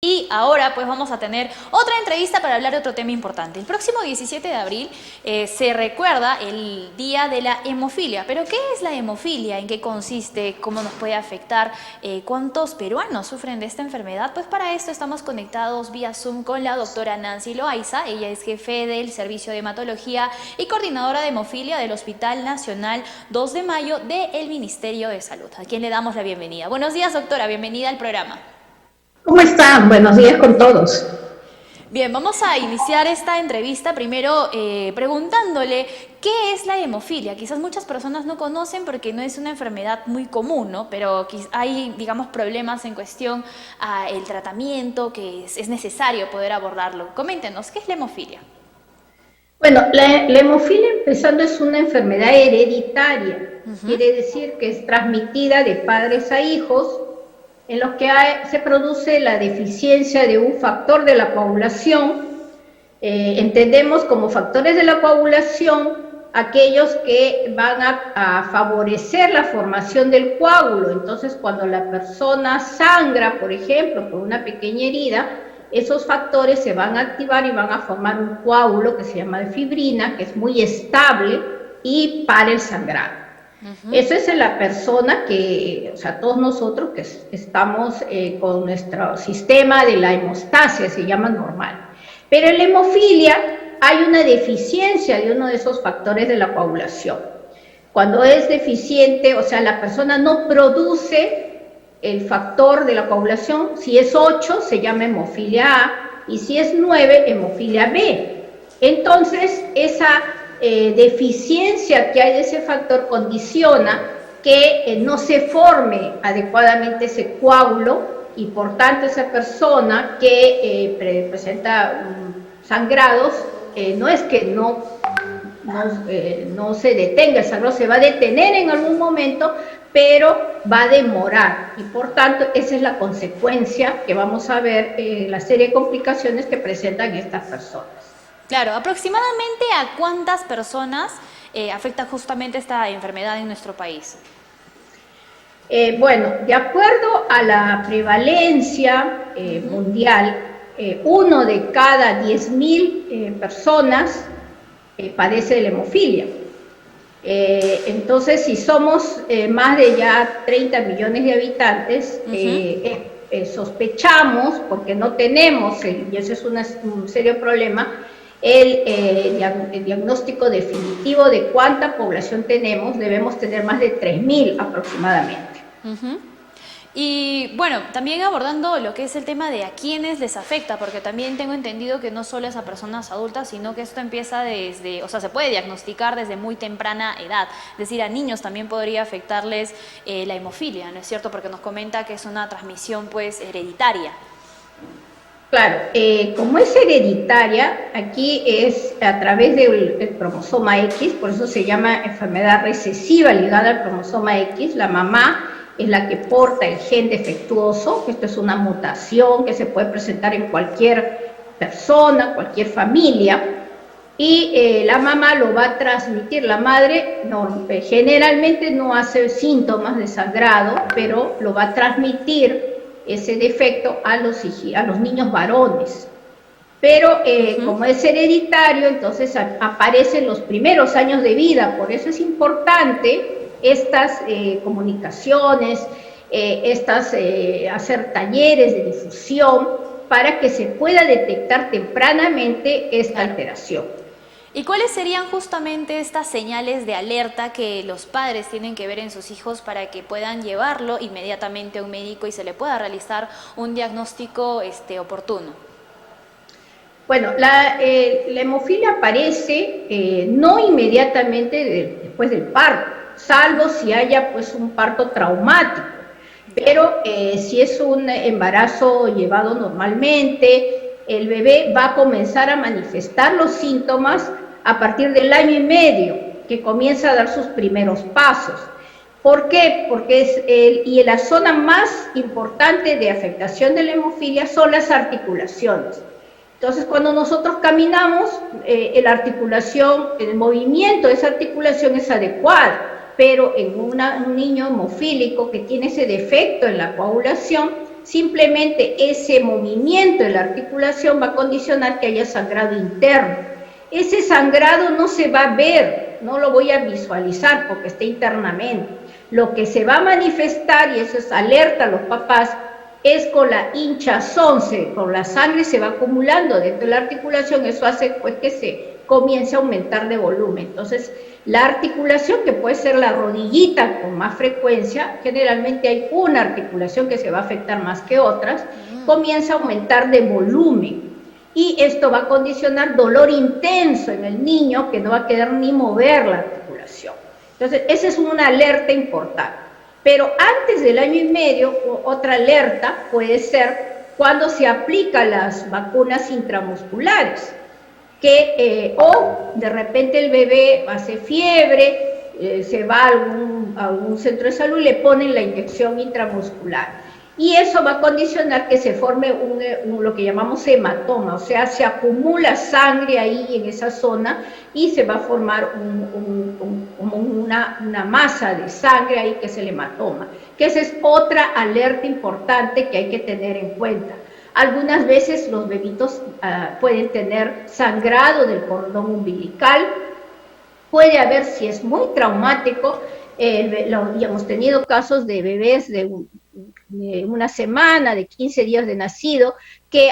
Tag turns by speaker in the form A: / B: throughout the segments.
A: Y ahora pues vamos a tener otra entrevista para hablar de otro tema importante. El próximo 17 de abril se recuerda el Día de la Hemofilia. ¿Pero qué es la hemofilia? ¿En qué consiste? ¿Cómo nos puede afectar? ¿Cuántos peruanos sufren de esta enfermedad? Pues para esto estamos conectados vía Zoom con la doctora Nancy Loaiza. Ella es jefe del Servicio de Hematología y coordinadora de hemofilia del Hospital Nacional 2 de Mayo del Ministerio de Salud, a quien le damos la bienvenida. Buenos días, doctora. Bienvenida al programa.
B: ¿Cómo están? Buenos días con todos.
A: Bien, vamos a iniciar esta entrevista primero preguntándole qué es la hemofilia. Quizás muchas personas no conocen porque no es una enfermedad muy común, ¿no? Pero hay, digamos, problemas en cuestión al tratamiento que es necesario poder abordarlo. Coméntenos, ¿qué es la hemofilia?
B: Bueno, la hemofilia, empezando, es una enfermedad hereditaria. Quiere decir que es transmitida de padres a hijos, en los que se produce la deficiencia de un factor de la coagulación. Entendemos como factores de la coagulación aquellos que van a favorecer la formación del coágulo. Entonces, cuando la persona sangra, por ejemplo, por una pequeña herida, esos factores se van a activar y van a formar un coágulo que se llama de fibrina, que es muy estable y para el sangrado. Eso es en la persona que, o sea, todos nosotros que estamos con nuestro sistema de la hemostasia, se llama normal. Pero en la hemofilia hay una deficiencia de uno de esos factores de la coagulación. Cuando es deficiente, o sea, la persona no produce el factor de la coagulación. Si es 8, se llama hemofilia A, y si es 9, hemofilia B. Entonces, esa deficiencia que hay de ese factor condiciona que no se forme adecuadamente ese coágulo, y por tanto esa persona que presenta sangrados, no es que no se detenga, el sangrado se va a detener en algún momento, pero va a demorar, y por tanto esa es la consecuencia que vamos a ver en la serie de complicaciones que presentan estas personas.
A: Claro, aproximadamente ¿a cuántas personas afecta justamente esta enfermedad en nuestro país?
B: Bueno, de acuerdo a la prevalencia mundial, 1 de cada 10.000 personas padece de la hemofilia. Entonces, si somos más de ya 30 millones de habitantes, sospechamos, porque no tenemos, y ese es un serio problema, el diagnóstico definitivo de cuánta población tenemos. Debemos tener más de 3.000 aproximadamente.
A: Y bueno, también abordando lo que es el tema de a quiénes les afecta, porque también tengo entendido que no solo es a personas adultas, sino que esto empieza desde, o sea, se puede diagnosticar desde muy temprana edad. Es decir, a niños también podría afectarles la hemofilia, ¿no es cierto? Porque nos comenta que es una transmisión pues hereditaria.
B: Claro, como es hereditaria, aquí es a través del cromosoma X, por eso se llama enfermedad recesiva ligada al cromosoma X. La mamá es la que porta el gen defectuoso. Esto es una mutación que se puede presentar en cualquier persona, cualquier familia, y la mamá lo va a transmitir. La madre generalmente no hace síntomas de sangrado, pero lo va a transmitir ese defecto a los niños varones. Pero como es hereditario, entonces aparecen los primeros años de vida. Por eso es importante estas comunicaciones, hacer talleres de difusión para que se pueda detectar tempranamente esta alteración.
A: ¿Y cuáles serían justamente estas señales de alerta que los padres tienen que ver en sus hijos para que puedan llevarlo inmediatamente a un médico y se le pueda realizar un diagnóstico oportuno?
B: Bueno, la hemofilia aparece no inmediatamente después del parto, salvo si haya pues un parto traumático. Pero si es un embarazo llevado normalmente, el bebé va a comenzar a manifestar los síntomas a partir del año y medio, que comienza a dar sus primeros pasos. ¿Por qué? Porque la zona más importante de afectación de la hemofilia son las articulaciones. Entonces, cuando nosotros caminamos, la articulación, el movimiento de esa articulación es adecuado, pero en un niño hemofílico que tiene ese defecto en la coagulación, simplemente ese movimiento de la articulación va a condicionar que haya sangrado interno. Ese sangrado no se va a ver, no lo voy a visualizar porque está internamente. Lo que se va a manifestar, y eso es alerta a los papás, es con la hinchazón, con la sangre se va acumulando dentro de la articulación, eso hace pues que se comience a aumentar de volumen. Entonces, la articulación, que puede ser la rodillita con más frecuencia, generalmente hay una articulación que se va a afectar más que otras, comienza a aumentar de volumen. Y esto va a condicionar dolor intenso en el niño, que no va a querer ni mover la articulación. Entonces, esa es una alerta importante. Pero antes del año y medio, otra alerta puede ser cuando se aplican las vacunas intramusculares, o de repente el bebé hace fiebre, se va a algún centro de salud y le ponen la inyección intramuscular. Y eso va a condicionar que se forme lo que llamamos hematoma, o sea, se acumula sangre ahí en esa zona y se va a formar una masa de sangre ahí que es el hematoma, que esa es otra alerta importante que hay que tener en cuenta. Algunas veces los bebitos pueden tener sangrado del cordón umbilical, puede haber, si es muy traumático, y hemos tenido casos de bebés de una semana, de 15 días de nacido, que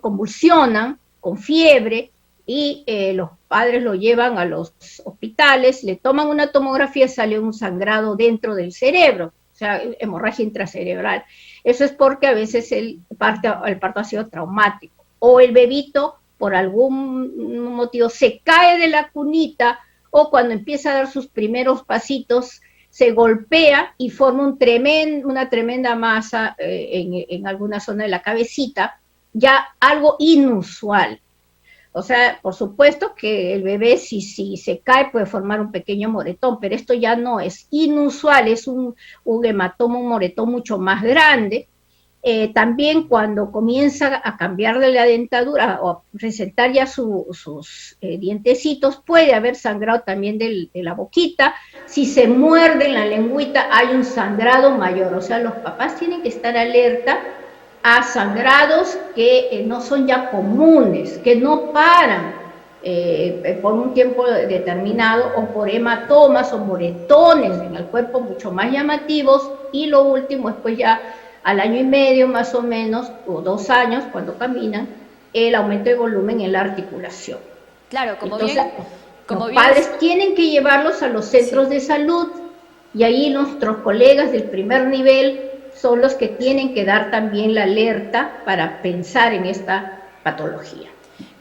B: convulsionan con fiebre y los padres lo llevan a los hospitales, le toman una tomografía y sale un sangrado dentro del cerebro, o sea, hemorragia intracerebral. Eso es porque a veces el parto ha sido traumático. O el bebito, por algún motivo, se cae de la cunita, o cuando empieza a dar sus primeros pasitos, se golpea y forma una tremenda masa en alguna zona de la cabecita, ya algo inusual. O sea, por supuesto que el bebé, si se cae, puede formar un pequeño moretón, pero esto ya no es inusual, es un hematoma, un moretón mucho más grande. También cuando comienza a cambiarle la dentadura o a presentar ya sus dientecitos, puede haber sangrado también de la boquita. Si se muerde en la lengüita, hay un sangrado mayor. O sea, los papás tienen que estar alerta a sangrados que no son ya comunes, que no paran por un tiempo determinado, o por hematomas o moretones en el cuerpo mucho más llamativos. Y lo último es pues ya al año y medio más o menos, o 2 años, cuando caminan, el aumento de volumen en la articulación.
A: Claro,
B: Entonces, los padres tienen que llevarlos a los centros de salud, y ahí nuestros colegas del primer nivel son los que tienen que dar también la alerta para pensar en esta patología.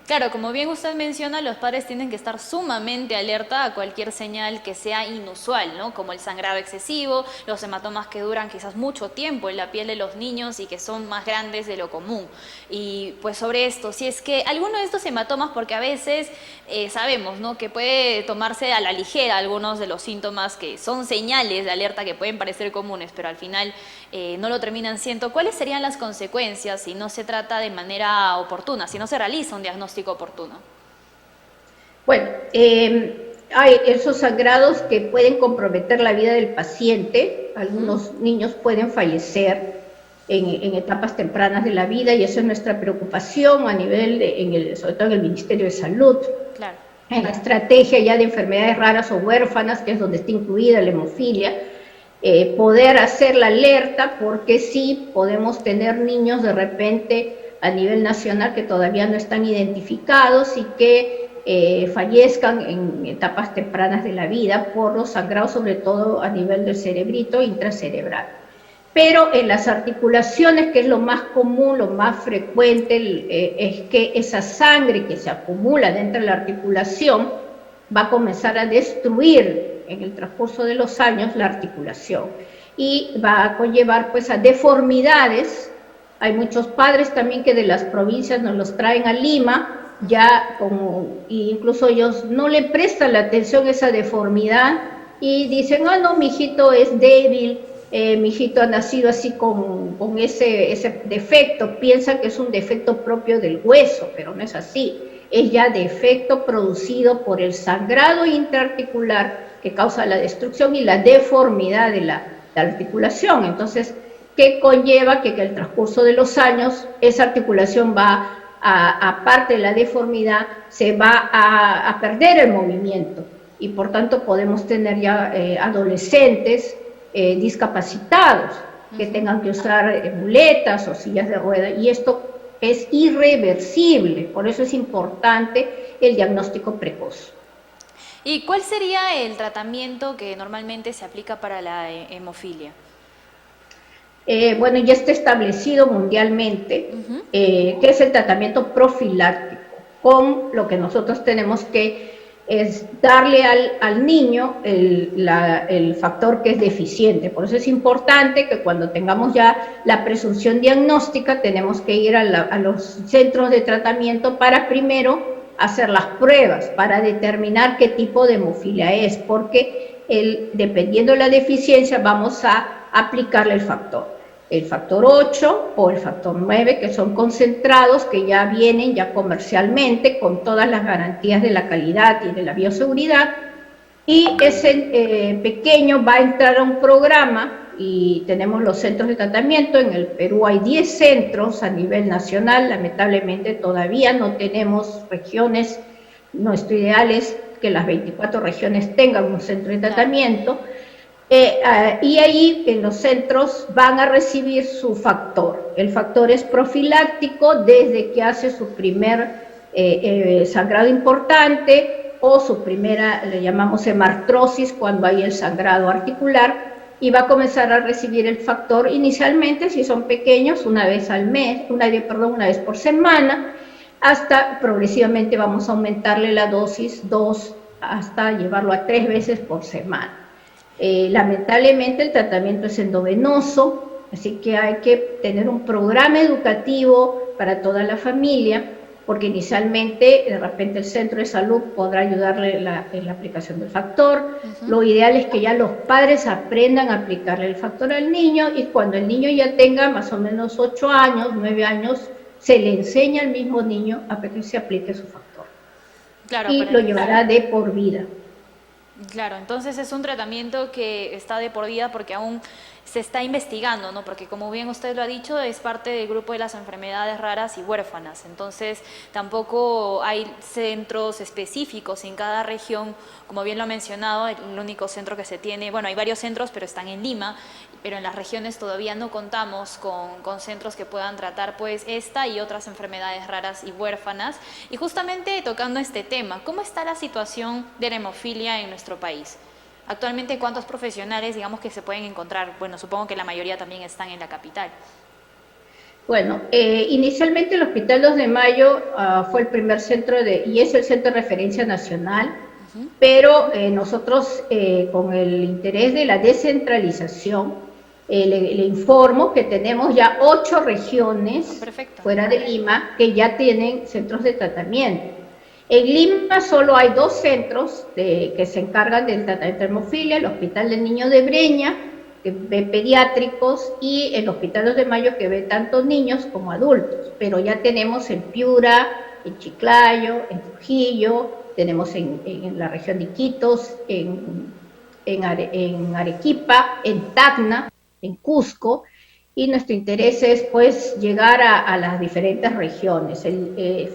A: Claro, como bien usted menciona, los padres tienen que estar sumamente alerta a cualquier señal que sea inusual, ¿no? Como el sangrado excesivo, los hematomas que duran quizás mucho tiempo en la piel de los niños y que son más grandes de lo común. Y pues sobre esto, si es que alguno de estos hematomas, porque a veces sabemos, ¿no?, que puede tomarse a la ligera algunos de los síntomas que son señales de alerta que pueden parecer comunes, pero al final no lo terminan siendo. ¿Cuáles serían las consecuencias si no se trata de manera oportuna, si no se realiza un diagnóstico oportuno?
B: Bueno, hay esos sangrados que pueden comprometer la vida del paciente. Algunos niños pueden fallecer en etapas tempranas de la vida, y eso es nuestra preocupación a nivel, sobre todo en el Ministerio de Salud.
A: Claro.
B: En la estrategia ya de enfermedades raras o huérfanas, que es donde está incluida la hemofilia, poder hacer la alerta, porque sí podemos tener niños de repente a nivel nacional que todavía no están identificados y que fallezcan en etapas tempranas de la vida por los sangrados, sobre todo a nivel del cerebrito intracerebral. Pero en las articulaciones, que es lo más común, lo más frecuente, es que esa sangre que se acumula dentro de la articulación va a comenzar a destruir en el transcurso de los años la articulación, y va a conllevar pues a deformidades. Hay muchos padres también que de las provincias nos los traen a Lima, y incluso ellos no le prestan la atención a esa deformidad y dicen, no, mi hijito es débil, mi hijito ha nacido así con ese defecto, piensan que es un defecto propio del hueso, pero no es así, es ya defecto producido por el sangrado intraarticular que causa la destrucción y la deformidad de la articulación. Entonces, que conlleva que el transcurso de los años esa articulación va aparte de la deformidad, se va a perder el movimiento y por tanto podemos tener ya adolescentes discapacitados que tengan que usar muletas o sillas de rueda, y esto es irreversible, por eso es importante el diagnóstico precoz.
A: ¿Y cuál sería el tratamiento que normalmente se aplica para la hemofilia?
B: Bueno, ya está establecido mundialmente que es el tratamiento profiláctico, con lo que nosotros tenemos que es darle al niño el factor que es deficiente. Por eso es importante que cuando tengamos ya la presunción diagnóstica, tenemos que ir a los centros de tratamiento para primero hacer las pruebas, para determinar qué tipo de hemofilia es, porque dependiendo de la deficiencia vamos a aplicarle el factor 8 o el factor 9, que son concentrados, que ya vienen ya comercialmente con todas las garantías de la calidad y de la bioseguridad, y ese pequeño va a entrar a un programa y tenemos los centros de tratamiento. En el Perú hay 10 centros a nivel nacional, lamentablemente todavía no tenemos regiones, nuestro ideal es que las 24 regiones tengan un centro de tratamiento. Y ahí en los centros van a recibir su factor. El factor es profiláctico desde que hace su primer sangrado importante o su primera, le llamamos hemartrosis, cuando hay el sangrado articular, y va a comenzar a recibir el factor inicialmente, si son pequeños, una vez al mes, una vez por semana, hasta progresivamente vamos a aumentarle la dosis 2 hasta llevarlo a 3 veces por semana. Lamentablemente el tratamiento es endovenoso, así que hay que tener un programa educativo para toda la familia, porque inicialmente de repente el centro de salud podrá ayudarle en la aplicación del factor. Lo ideal es que ya los padres aprendan a aplicarle el factor al niño, y cuando el niño ya tenga más o menos 8 años, 9 años, se le enseña al mismo niño a que se aplique su factor. Claro, y lo llevará de por vida.
A: Claro, entonces es un tratamiento que está de por vida porque aún se está investigando, ¿no? Porque como bien usted lo ha dicho, es parte del grupo de las enfermedades raras y huérfanas. Entonces tampoco hay centros específicos en cada región, como bien lo ha mencionado. El único centro que se tiene, bueno, hay varios centros, pero están en Lima, pero en las regiones todavía no contamos con centros que puedan tratar pues esta y otras enfermedades raras y huérfanas. Y justamente tocando este tema, ¿cómo está la situación de la hemofilia en nuestro país? Actualmente, ¿cuántos profesionales, digamos, que se pueden encontrar? Bueno, supongo que la mayoría también están en la capital.
B: Bueno, inicialmente el Hospital 2 de Mayo fue el primer centro y es el centro de referencia nacional, pero nosotros con el interés de la descentralización, le informo que tenemos ya 8 regiones fuera de Lima que ya tienen centros de tratamiento. En Lima solo hay 2 centros que se encargan del tratamiento de hemofilia: el Hospital del Niño de Breña, que ve pediátricos, y el Hospital 2 de Mayo, que ve tanto niños como adultos. Pero ya tenemos en Piura, en Chiclayo, en Trujillo, tenemos en la región de Iquitos, en Arequipa, en Tacna, en Cusco, y nuestro interés es pues llegar a las diferentes regiones.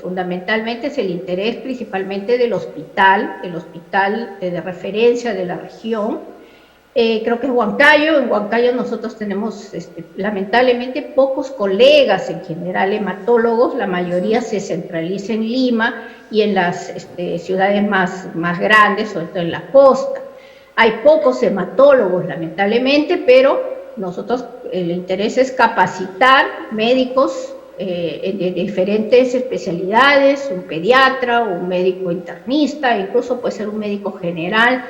B: Fundamentalmente es el interés principalmente del hospital de referencia de la región. Creo que es Huancayo. En Huancayo nosotros tenemos lamentablemente pocos colegas en general hematólogos, la mayoría se centraliza en Lima y en las ciudades más grandes, sobre todo en la costa. Hay pocos hematólogos lamentablemente, pero nosotros el interés es capacitar médicos de diferentes especialidades, un pediatra, un médico internista, incluso puede ser un médico general.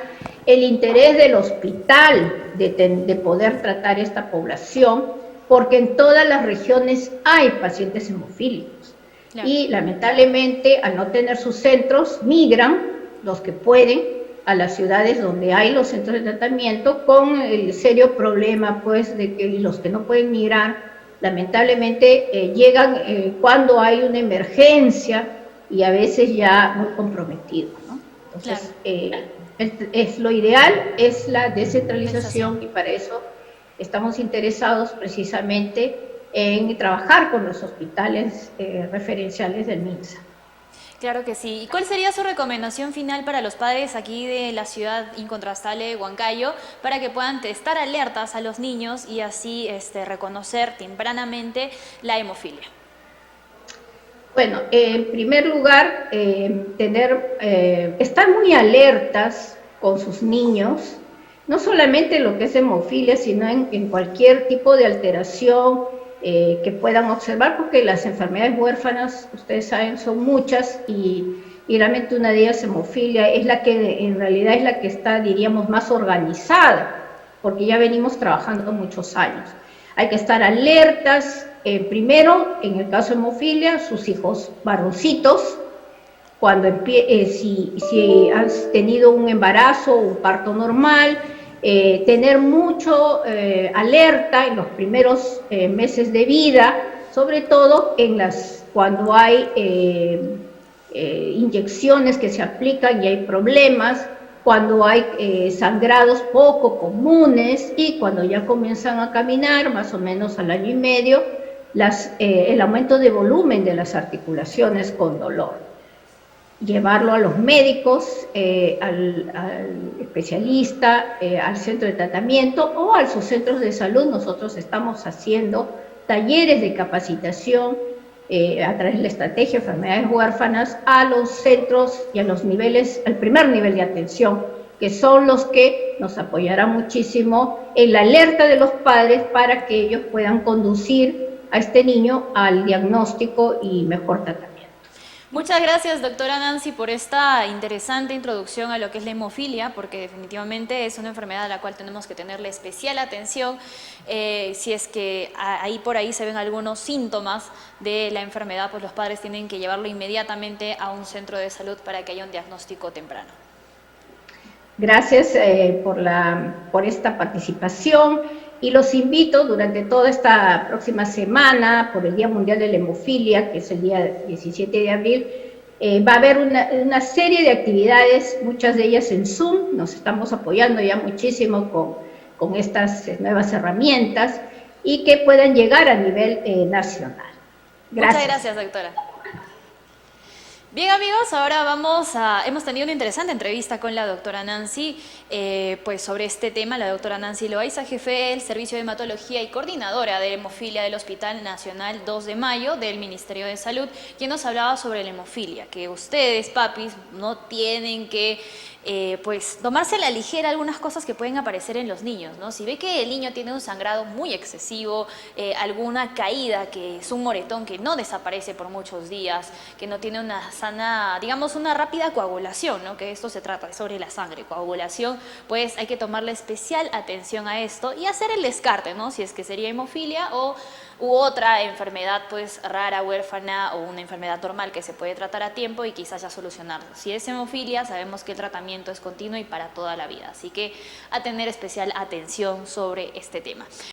B: El interés del hospital de poder tratar esta población, porque en todas las regiones hay pacientes hemofílicos. Claro. Y lamentablemente, al no tener sus centros, migran los que pueden a las ciudades donde hay los centros de tratamiento, con el serio problema pues de que los que no pueden migrar lamentablemente llegan cuando hay una emergencia y a veces ya muy comprometidos, ¿no? Entonces, claro. Lo ideal es la descentralización, y para eso estamos interesados precisamente en trabajar con los hospitales referenciales del MINSA.
A: Claro que sí. ¿Y cuál sería su recomendación final para los padres aquí de la ciudad incontrastable de Huancayo para que puedan estar alertas a los niños y así reconocer tempranamente la hemofilia?
B: Bueno, en primer lugar, estar muy alertas con sus niños, no solamente en lo que es hemofilia, sino en cualquier tipo de alteración que puedan observar, porque las enfermedades huérfanas, ustedes saben, son muchas y realmente una de ellas, hemofilia, es la que en realidad es la que está, diríamos, más organizada, porque ya venimos trabajando muchos años. Hay que estar alertas, primero, en el caso de hemofilia, sus hijos varoncitos, si has tenido un embarazo o un parto normal, tener mucho alerta en los primeros meses de vida, sobre todo cuando hay inyecciones que se aplican y hay problemas, cuando hay sangrados poco comunes y cuando ya comienzan a caminar, más o menos al año y medio, el aumento de volumen de las articulaciones con dolor. Llevarlo a los médicos, al especialista, al centro de tratamiento o a sus centros de salud. Nosotros estamos haciendo talleres de capacitación a través de la estrategia de enfermedades huérfanas a los centros y a los niveles, al primer nivel de atención, que son los que nos apoyarán muchísimo en la alerta de los padres para que ellos puedan conducir a este niño al diagnóstico y mejor tratamiento.
A: Muchas gracias, doctora Nancy, por esta interesante introducción a lo que es la hemofilia, porque definitivamente es una enfermedad a la cual tenemos que tenerle especial atención. Si es que por ahí se ven algunos síntomas de la enfermedad, pues los padres tienen que llevarlo inmediatamente a un centro de salud para que haya un diagnóstico temprano.
B: Gracias por esta participación y los invito durante toda esta próxima semana, por el Día Mundial de la Hemofilia, que es el día 17 de abril, va a haber una serie de actividades, muchas de ellas en Zoom. Nos estamos apoyando ya muchísimo con estas nuevas herramientas y que puedan llegar a nivel nacional.
A: Gracias. Muchas gracias, doctora. Bien, amigos, ahora hemos tenido una interesante entrevista con la doctora Nancy, pues sobre este tema. La doctora Nancy Loaiza, jefe del Servicio de Hematología y coordinadora de hemofilia del Hospital Nacional 2 de Mayo del Ministerio de Salud, quien nos hablaba sobre la hemofilia, que ustedes, papis, no tienen que pues tomarse a la ligera algunas cosas que pueden aparecer en los niños, ¿no? Si ve que el niño tiene un sangrado muy excesivo, alguna caída que es un moretón que no desaparece por muchos días, que no tiene una sana, digamos, una rápida coagulación, ¿no? Que esto se trata sobre la sangre, coagulación, pues hay que tomarle especial atención a esto y hacer el descarte, ¿no? Si es que sería hemofilia u otra enfermedad pues rara, huérfana o una enfermedad normal que se puede tratar a tiempo y quizás ya solucionarlo. Si es hemofilia, sabemos que el tratamiento es continuo y para toda la vida, así que a tener especial atención sobre este tema.